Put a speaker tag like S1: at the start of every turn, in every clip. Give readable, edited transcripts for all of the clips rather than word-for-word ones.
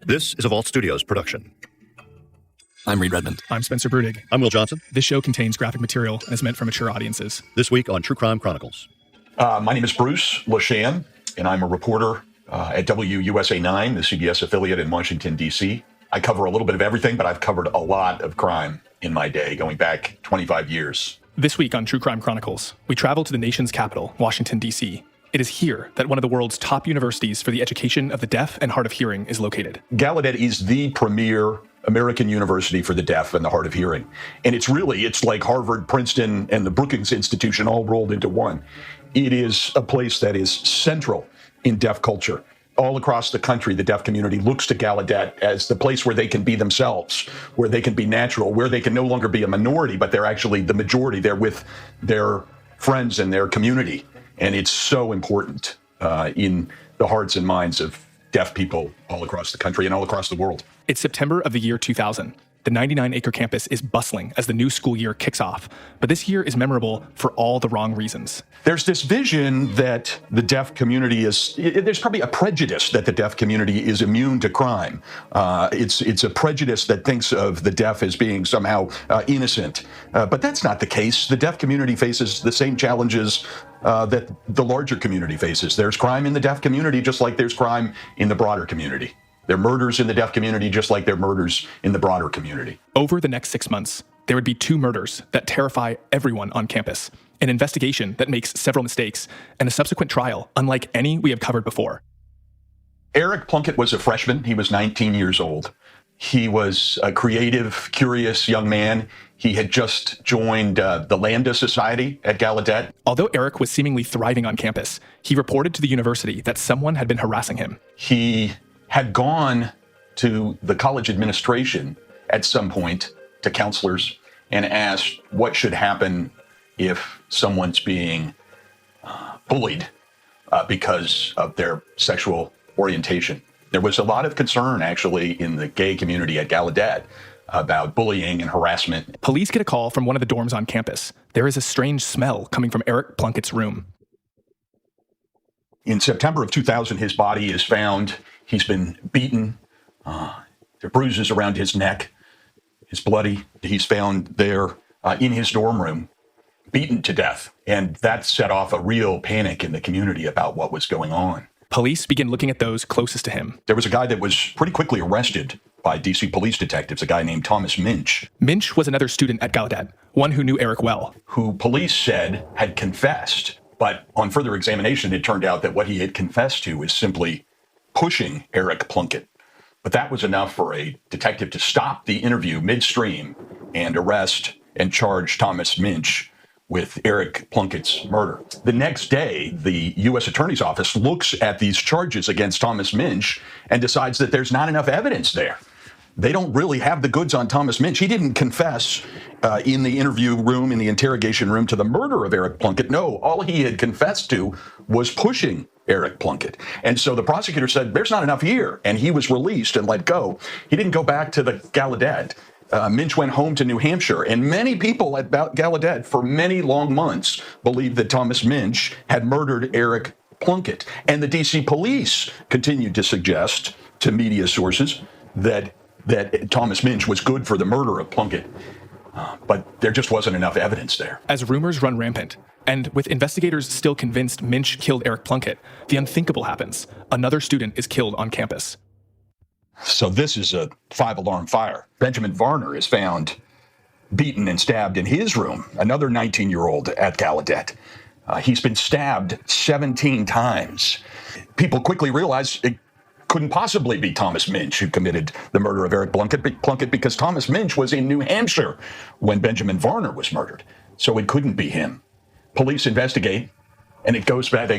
S1: This is a Vault Studios production.
S2: I'm Reed Redmond.
S3: I'm Spencer Brudig.
S1: I'm Will Johnson.
S3: This show contains graphic material and is meant for mature audiences.
S1: This week on True Crime Chronicles.
S4: My name is Bruce Leshan, and I'm a reporter at WUSA 9, the CBS affiliate in Washington, D.C. I cover a little bit of everything, but I've covered a lot of crime in my day, going back 25 years.
S3: This week on True Crime Chronicles, we travel to the nation's capital, Washington, D.C. It is here that one of the world's top universities for the education of the deaf and hard of hearing is located.
S4: Gallaudet is the premier American university for the deaf and the hard of hearing. And it's like Harvard, Princeton, and the Brookings Institution all rolled into one. It is a place that is central in deaf culture. All across the country, the deaf community looks to Gallaudet as the place where they can be themselves, where they can be natural, where they can no longer be a minority, but they're actually the majority. They're with their friends and their community. And it's so important in the hearts and minds of deaf people all across the country and all across the world.
S3: It's September of the year 2000. The 99-acre campus is bustling as the new school year kicks off. But this year is memorable for all the wrong reasons.
S4: There's this vision that the deaf community there's probably a prejudice that the deaf community is immune to crime. It's a prejudice that thinks of the deaf as being somehow innocent. But that's not the case. The deaf community faces the same challenges that the larger community faces. There's crime in the deaf community just like there's crime in the broader community. There are murders in the deaf community just like there are murders in the broader community.
S3: Over the next 6 months, there would be 2 murders that terrify everyone on campus, an investigation that makes several mistakes, and a subsequent trial unlike any we have covered before.
S4: Eric Plunkett was a freshman. He was 19 years old. He was a creative, curious young man. He had just joined the Lambda Society at Gallaudet.
S3: Although Eric was seemingly thriving on campus, he reported to the university that someone had been harassing him.
S4: He had gone to the college administration at some point, to counselors, and asked what should happen if someone's being bullied because of their sexual orientation. There was a lot of concern, actually, in the gay community at Gallaudet about bullying and harassment.
S3: Police get a call from one of the dorms on campus. There is a strange smell coming from Eric Plunkett's room.
S4: In September of 2000, his body is found. He's been beaten. There are bruises around his neck. He's bloody. He's found there in his dorm room, beaten to death. And that set off a real panic in the community about what was going on.
S3: Police begin looking at those closest to him.
S4: There was a guy that was pretty quickly arrested by D.C. police detectives, a guy named Thomas Minch.
S3: Minch was another student at Gallaudet, one who knew Eric well.
S4: Who police said had confessed. But on further examination, it turned out that what he had confessed to was simply pushing Eric Plunkett. But that was enough for a detective to stop the interview midstream and arrest and charge Thomas Minch with Eric Plunkett's murder. The next day, the U.S. Attorney's Office looks at these charges against Thomas Minch and decides that there's not enough evidence there. They don't really have the goods on Thomas Minch. He didn't confess in the interview room, in the interrogation room, to the murder of Eric Plunkett. No, all he had confessed to was pushing Eric Plunkett. And so the prosecutor said, there's not enough here. And he was released and let go. He didn't go back to the Gallaudet. Minch went home to New Hampshire. And many people at Gallaudet for many long months believed that Thomas Minch had murdered Eric Plunkett. And the D.C. police continued to suggest to media sources that Thomas Minch was good for the murder of Plunkett. But there just wasn't enough evidence there.
S3: As rumors run rampant, and with investigators still convinced Minch killed Eric Plunkett, the unthinkable happens. Another student is killed on campus.
S4: So this is a 5-alarm fire. Benjamin Varner is found beaten and stabbed in his room, another 19-year-old at Gallaudet. He's been stabbed 17 times. People quickly realize it couldn't possibly be Thomas Minch who committed the murder of Eric Plunkett because Thomas Minch was in New Hampshire when Benjamin Varner was murdered. So it couldn't be him. Police investigate, and they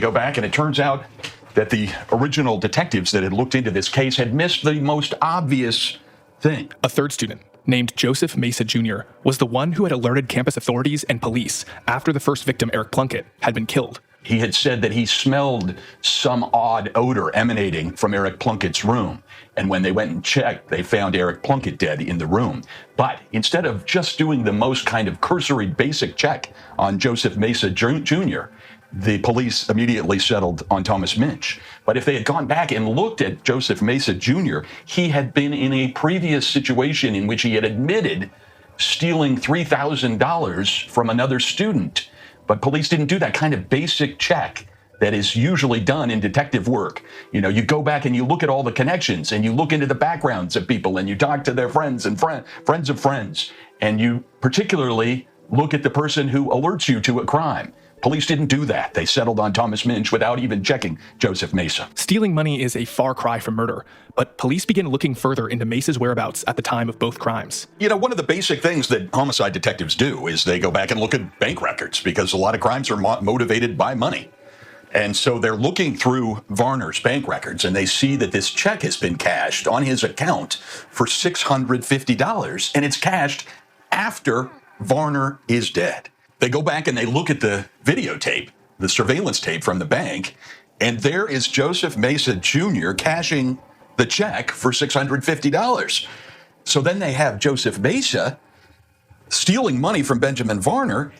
S4: go back, and it turns out that the original detectives that had looked into this case had missed the most obvious thing.
S3: A third student, named Joseph Mesa Jr., was the one who had alerted campus authorities and police after the first victim, Eric Plunkett, had been killed.
S4: He had said that he smelled some odd odor emanating from Eric Plunkett's room. And when they went and checked, they found Eric Plunkett dead in the room. But instead of just doing the most kind of cursory basic check on Joseph Mesa Jr., the police immediately settled on Thomas Minch. But if they had gone back and looked at Joseph Mesa Jr., he had been in a previous situation in which he had admitted stealing $3,000 from another student. But police didn't do that kind of basic check that is usually done in detective work. You know, you go back and you look at all the connections and you look into the backgrounds of people and you talk to their friends and friends of friends. And you particularly look at the person who alerts you to a crime. Police didn't do that. They settled on Thomas Minch without even checking Joseph Mesa.
S3: Stealing money is a far cry from murder, but police begin looking further into Mesa's whereabouts at the time of both crimes.
S4: You know, one of the basic things that homicide detectives do is they go back and look at bank records because a lot of crimes are motivated by money. And so they're looking through Varner's bank records and they see that this check has been cashed on his account for $650, and it's cashed after Varner is dead. They go back and they look at the videotape, the surveillance tape from the bank, and there is Joseph Mesa Jr. cashing the check for $650. So then they have Joseph Mesa stealing money from Benjamin Varner,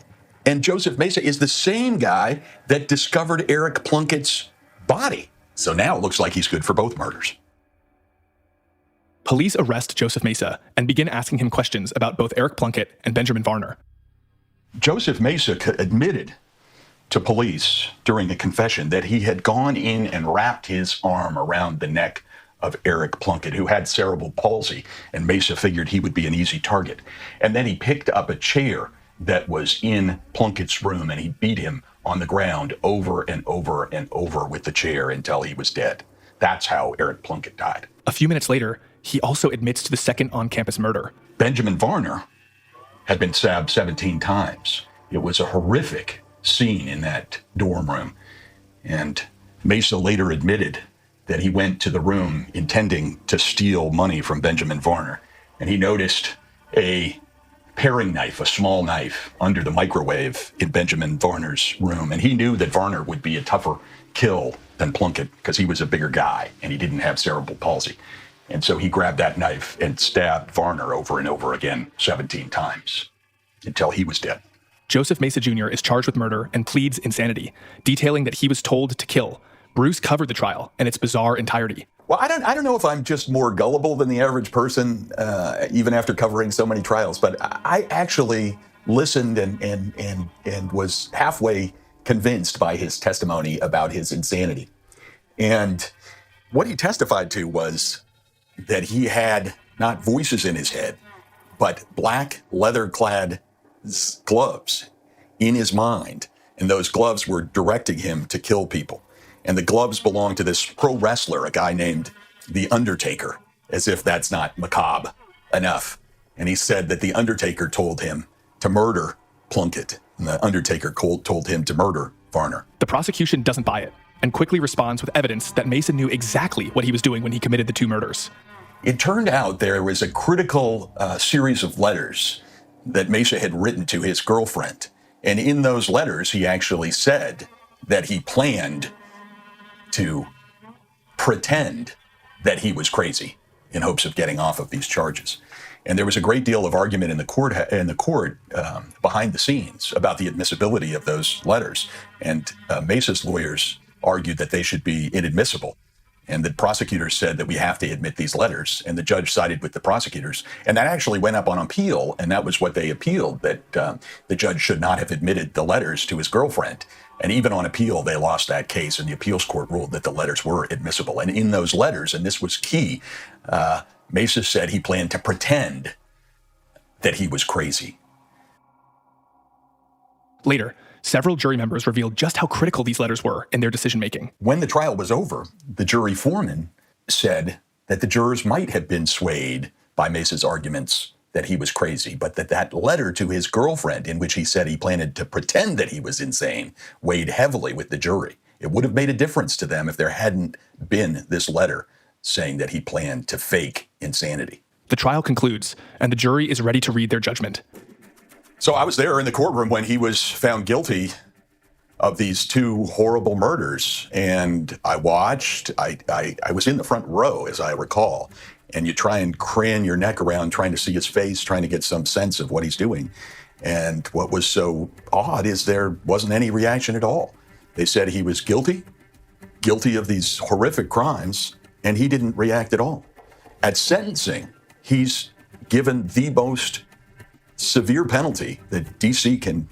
S4: and Joseph Mesa is the same guy that discovered Eric Plunkett's body. So now it looks like he's good for both murders.
S3: Police arrest Joseph Mesa and begin asking him questions about both Eric Plunkett and Benjamin Varner.
S4: Joseph Mesa admitted to police during a confession that he had gone in and wrapped his arm around the neck of Eric Plunkett, who had cerebral palsy, and Mesa figured he would be an easy target. And then he picked up a chair that was in Plunkett's room, and he beat him on the ground over and over and over with the chair until he was dead. That's how Eric Plunkett died.
S3: A few minutes later, he also admits to the second on-campus murder.
S4: Benjamin Varner had been stabbed 17 times. It was a horrific scene in that dorm room. And Mesa later admitted that he went to the room intending to steal money from Benjamin Varner. And he noticed a paring knife, a small knife, under the microwave in Benjamin Varner's room. And he knew that Varner would be a tougher kill than Plunkett because he was a bigger guy and he didn't have cerebral palsy. And so he grabbed that knife and stabbed Varner over and over again 17 times until he was dead.
S3: Joseph Mesa Jr. is charged with murder and pleads insanity, detailing that he was told to kill. Bruce covered the trial in its bizarre entirety.
S5: Well, I don't know if I'm just more gullible than the average person, even after covering so many trials, but I actually listened and was halfway convinced by his testimony about his insanity. And what he testified to was that he had not voices in his head, but black leather-clad gloves in his mind. And those gloves were directing him to kill people. And the gloves belonged to this pro wrestler, a guy named The Undertaker, as if that's not macabre enough. And he said that The Undertaker told him to murder Plunkett, and The Undertaker told him to murder Varner.
S3: The prosecution doesn't buy it and quickly responds with evidence that Mesa knew exactly what he was doing when he committed the two murders.
S5: It turned out there was a critical series of letters that Mesa had written to his girlfriend. And in those letters, he actually said that he planned to pretend that he was crazy in hopes of getting off of these charges. And there was a great deal of argument in the court behind the scenes about the admissibility of those letters. And Mesa's lawyers argued that they should be inadmissible. And the prosecutors said that we have to admit these letters. And the judge sided with the prosecutors. And that actually went up on appeal. And that was what they appealed, that the judge should not have admitted the letters to his girlfriend. And even on appeal, they lost that case. And the appeals court ruled that the letters were admissible. And in those letters, and this was key, Mesa said he planned to pretend that he was crazy.
S3: Later, several jury members revealed just how critical these letters were in their decision-making.
S5: When the trial was over, the jury foreman said that the jurors might have been swayed by Mesa's arguments that he was crazy, but that letter to his girlfriend in which he said he planned to pretend that he was insane weighed heavily with the jury. It would have made a difference to them if there hadn't been this letter saying that he planned to fake insanity.
S3: The trial concludes, and the jury is ready to read their judgment.
S5: So I was there in the courtroom when he was found guilty of these two horrible murders, and I watched. I was in the front row, as I recall, and you try and cran your neck around trying to see his face, trying to get some sense of what he's doing. And what was so odd is there wasn't any reaction at all. They said he was guilty of these horrific crimes, and he didn't react at all. At sentencing, he's given the most severe penalty that DC can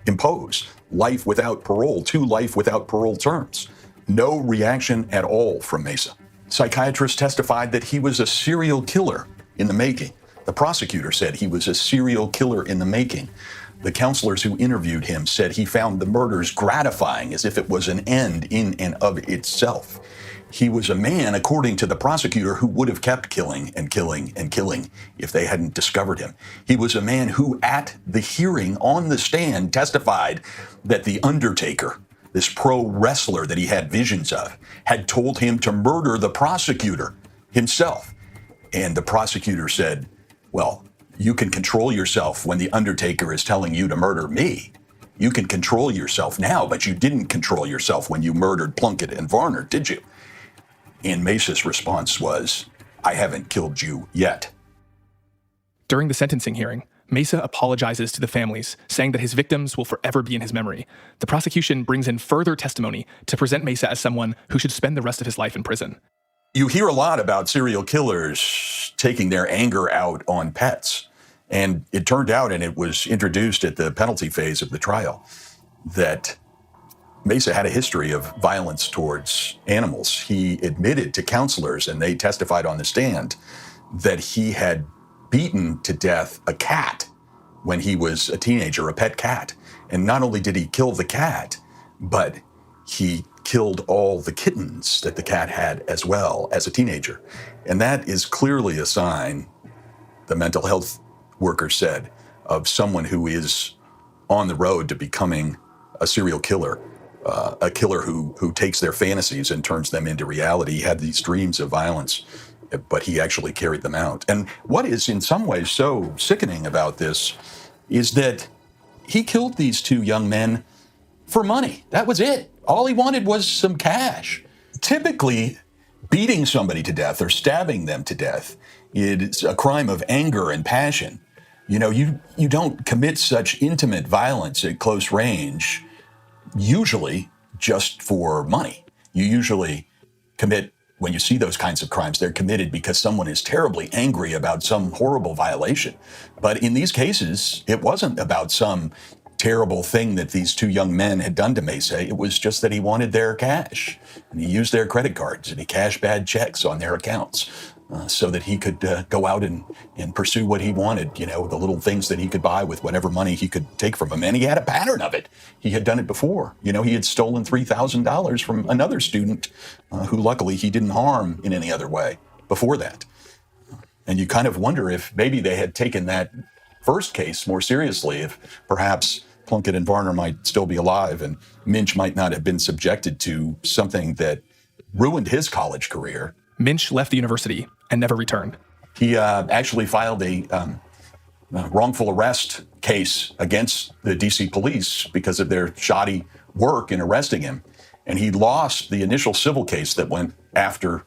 S5: impose, life without parole, 2 life without parole terms. No reaction at all from Mesa. Psychiatrists testified that he was a serial killer in the making. The prosecutor said he was a serial killer in the making. The counselors who interviewed him said he found the murders gratifying, as if it was an end in and of itself. He was a man, according to the prosecutor, who would have kept killing and killing and killing if they hadn't discovered him. He was a man who, at the hearing on the stand, testified that the Undertaker, this pro wrestler that he had visions of, had told him to murder the prosecutor himself. And the prosecutor said, well, you can control yourself when the Undertaker is telling you to murder me. You can control yourself now, but you didn't control yourself when you murdered Plunkett and Varner, did you? And Mesa's response was, I haven't killed you yet.
S3: During the sentencing hearing, Mesa apologizes to the families, saying that his victims will forever be in his memory. The prosecution brings in further testimony to present Mesa as someone who should spend the rest of his life in prison.
S5: You hear a lot about serial killers taking their anger out on pets. And it turned out, and it was introduced at the penalty phase of the trial, that Mesa had a history of violence towards animals. He admitted to counselors, and they testified on the stand, that he had beaten to death a cat when he was a teenager, a pet cat. And not only did he kill the cat, but he killed all the kittens that the cat had as well as a teenager. And that is clearly a sign, the mental health worker said, of someone who is on the road to becoming a serial killer, a killer who takes their fantasies and turns them into reality. He had these dreams of violence, but he actually carried them out. And what is in some ways so sickening about this is that he killed these 2 young men for money. That was it. All he wanted was some cash. Typically, beating somebody to death or stabbing them to death is a crime of anger and passion. You know, you don't commit such intimate violence at close range, usually just for money. You usually commit, when you see those kinds of crimes, they're committed because someone is terribly angry about some horrible violation. But in these cases, it wasn't about some terrible thing that these 2 young men had done to Mesa. It was just that he wanted their cash. And he used their credit cards and he cashed bad checks on their accounts. So that he could go out and pursue what he wanted, you know, the little things that he could buy with whatever money he could take from him. And he had a pattern of it. He had done it before. You know, he had stolen $3,000 from another student who luckily he didn't harm in any other way before that. And you kind of wonder if maybe they had taken that first case more seriously, if perhaps Plunkett and Varner might still be alive and Minch might not have been subjected to something that ruined his college career.
S3: Minch left the university and never returned.
S5: He actually filed a wrongful arrest case against the DC police because of their shoddy work in arresting him. And he lost the initial civil case that went after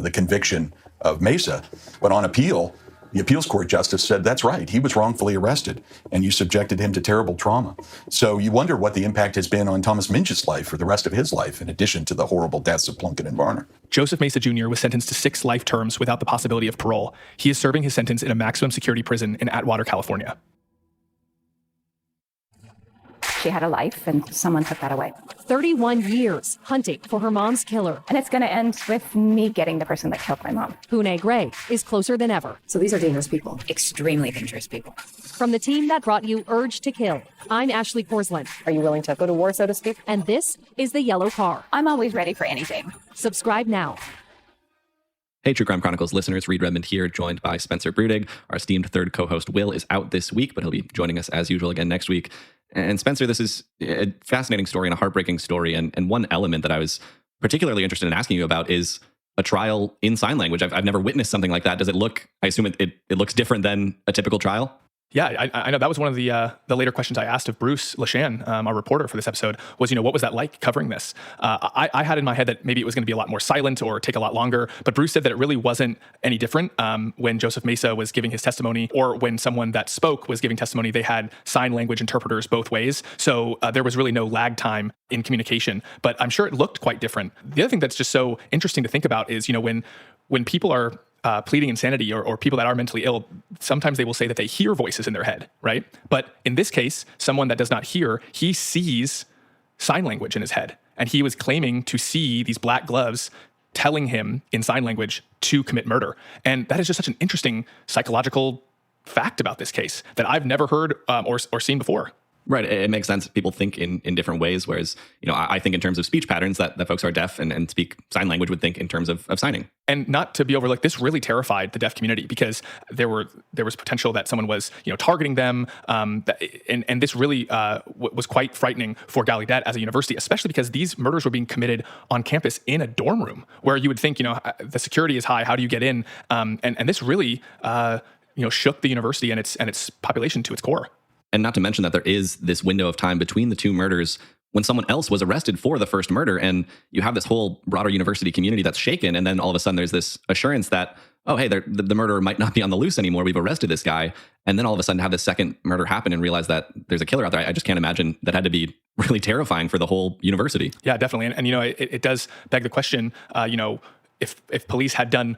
S5: the conviction of Mesa. But on appeal, the appeals court justice said, that's right, he was wrongfully arrested, and you subjected him to terrible trauma. So you wonder what the impact has been on Thomas Minch's life for the rest of his life, in addition to the horrible deaths of Plunkett and Varner.
S3: Joseph Mesa Jr. was sentenced to 6 life terms without the possibility of parole. He is serving his sentence in a maximum security prison in Atwater, California.
S6: She had a life, and someone took that away.
S7: 31 years hunting for her mom's killer.
S6: And it's going to end with me getting the person that killed my mom.
S7: Pune Gray is closer than ever.
S8: So these are dangerous people.
S6: Extremely dangerous people.
S7: From the team that brought you Urge to Kill, I'm Ashley Korsland.
S8: Are you willing to go to war, so to speak?
S7: And this is The Yellow Car.
S6: I'm always ready for anything.
S7: Subscribe now.
S2: Hey, True Crime Chronicles listeners, Reed Redmond here, joined by Spencer Brudig. Our esteemed third co-host, Will, is out this week, but he'll be joining us as usual again next week. And Spencer, this is a fascinating story and a heartbreaking story. And one element that I was particularly interested in asking you about is a trial in sign language. I've never witnessed something like that. Does it look, I assume it looks different than a typical trial?
S3: Yeah, I know that was one of the later questions I asked of Bruce Leshan, our reporter for this episode, was, what was that like covering this? I had in my head that maybe it was going to be a lot more silent or take a lot longer, but Bruce said that it really wasn't any different when Joseph Mesa was giving his testimony or when someone that spoke was giving testimony. They had sign language interpreters both ways, so there was really no lag time in communication, but I'm sure it looked quite different. The other thing that's just so interesting to think about is, when people are pleading insanity or people that are mentally ill, sometimes they will say that they hear voices in their head, right? But in this case, someone that does not hear, he sees sign language in his head. And he was claiming to see these black gloves telling him in sign language to commit murder. And that is just such an interesting psychological fact about this case that I've never heard or seen before.
S2: Right. It makes sense. People think in different ways, whereas, I think in terms of speech patterns that folks who are deaf and speak sign language would think in terms of signing.
S3: And not to be overlooked, this really terrified the deaf community because there was potential that someone was, targeting them. And this really was quite frightening for Gallaudet as a university, especially because these murders were being committed on campus in a dorm room where you would think, the security is high. How do you get in? And this really, shook the university and its population to its core.
S2: And not to mention that there is this window of time between the two murders when someone else was arrested for the first murder. And you have this whole broader university community that's shaken. And then all of a sudden there's this assurance that, oh, hey, the murderer might not be on the loose anymore. We've arrested this guy. And then all of a sudden have this second murder happen and realize that there's a killer out there. I just can't imagine that had to be really terrifying for the whole university.
S3: Yeah, definitely. And it does beg the question, if police had done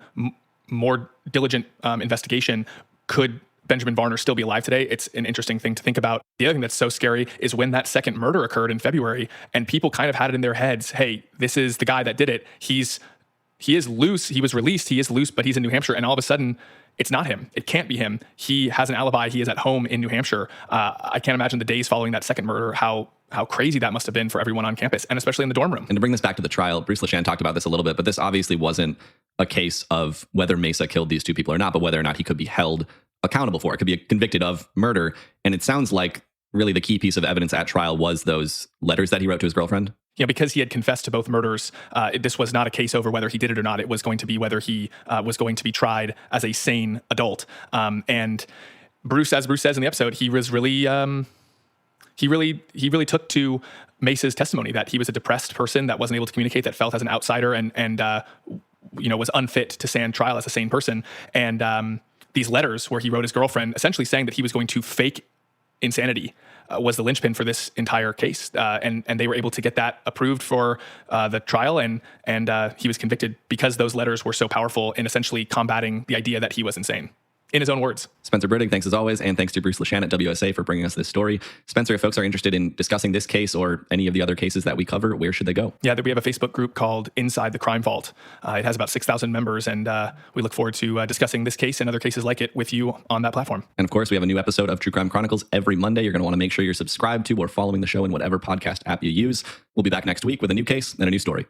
S3: more diligent investigation, could Benjamin Varner still be alive today? It's an interesting thing to think about. The other thing that's so scary is when that second murder occurred in February and people kind of had it in their heads, hey, this is the guy that did it. He is loose. He was released. He is loose, but he's in New Hampshire. And all of a sudden, it's not him. It can't be him. He has an alibi. He is at home in New Hampshire. I can't imagine the days following that second murder, how crazy that must have been for everyone on campus, and especially in the dorm room.
S2: And to bring this back to the trial, Bruce Leshan talked about this a little bit, but this obviously wasn't a case of whether Mesa killed these two people or not, but whether or not he could be held accountable for it, could be convicted of murder. And it sounds like really the key piece of evidence at trial was those letters that he wrote to his girlfriend.
S3: Yeah, because he had confessed to both murders, this was not a case over whether he did it or not. It was going to be whether he was going to be tried as a sane adult. And Bruce, as Bruce says in the episode, he was really, he really took to Mesa's testimony that he was a depressed person that wasn't able to communicate, that felt as an outsider and was unfit to stand trial as a sane person. And these letters where he wrote his girlfriend essentially saying that he was going to fake insanity was the linchpin for this entire case. And they were able to get that approved for the trial, and he was convicted because those letters were so powerful in essentially combating the idea that he was insane. In his own words.
S2: Spencer Bruttig, thanks as always, and thanks to Bruce Leshan at WUSA for bringing us this story. Spencer, if folks are interested in discussing this case or any of the other cases that we cover, where should they go?
S3: Yeah, we have a Facebook group called Inside the Crime Vault. It has about 6,000 members, and we look forward to discussing this case and other cases like it with you on that platform.
S2: And of course, we have a new episode of True Crime Chronicles every Monday. You're going to want to make sure you're subscribed to or following the show in whatever podcast app you use. We'll be back next week with a new case and a new story.